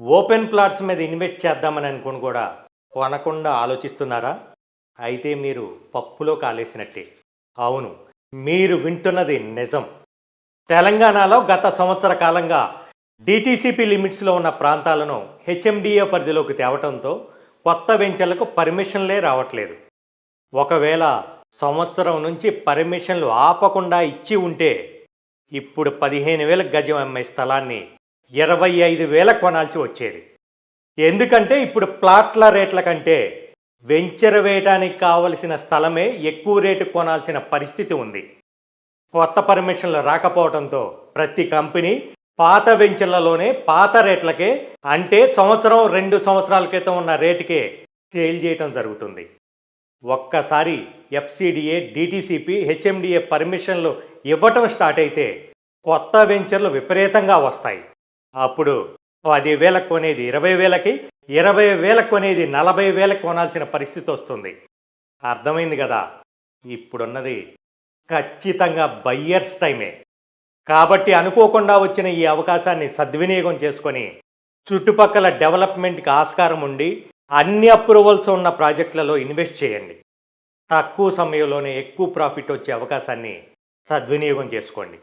Open plots మీద invest చేద్దామని అనుకుని కూడా కొనకుండా ఆలోచిస్తున్నారా? అయితే మీరు పప్పులో కాలేసినట్టే. అవును. మీరు వింటున్నది నిజం. తెలంగాణలో గత సంవత్సర కాలంగా డీటీసీపీ లిమిట్స్‌లో ఉన్న ప్రాంతాలను హెచ్ఎండిఏ పరిధిలోకి తేవటంతో కొత్త వెంచర్లకు పర్మిషన్‌లే రావట్లేదు. ఒకవేళ సంవత్సరం నుంచి పర్మిషన్‌లు ఆపకుండా ఇచ్చి ఉంటే ఇప్పుడు 15,000 గజం అమ్మే స్థలాన్ని 25,000 కొనాల్సి వచ్చేది. ఎందుకంటే ఇప్పుడు ప్లాట్ల రేట్ల కంటే వెంచర్ వేయడానికి కావలసిన స్థలమే ఎక్కువ రేటు కొనాల్సిన పరిస్థితి ఉంది. కొత్త పర్మిషన్లు రాకపోవడంతో ప్రతి కంపెనీ పాత వెంచర్లలోనే పాత రేట్లకే, అంటే సంవత్సరం 2 సంవత్సరాల క్రితం ఉన్న రేటుకే సేల్ చేయటం జరుగుతుంది. ఒక్కసారి ఎఫ్సిడిఏ, డిటిసిపి, హెచ్ఎండిఏ పర్మిషన్లు ఇవ్వటం స్టార్ట్ అయితే కొత్త వెంచర్లు విపరీతంగా వస్తాయి. అప్పుడు 10,000 కొనేది 20,000కి, 20,000 కొనేది 40,000 కొనాల్సిన పరిస్థితి వస్తుంది. అర్థమైంది కదా? ఇప్పుడున్నది ఖచ్చితంగా బయ్యర్స్ టైమే. కాబట్టి అనుకోకుండా వచ్చిన ఈ అవకాశాన్ని సద్వినియోగం చేసుకొని చుట్టుపక్కల డెవలప్మెంట్కి ఆస్కారం ఉండి అన్ని అప్రూవల్స్ ఉన్న ప్రాజెక్టులలో ఇన్వెస్ట్ చేయండి. తక్కువ సమయంలోనే ఎక్కువ ప్రాఫిట్ వచ్చే అవకాశాన్ని సద్వినియోగం చేసుకోండి.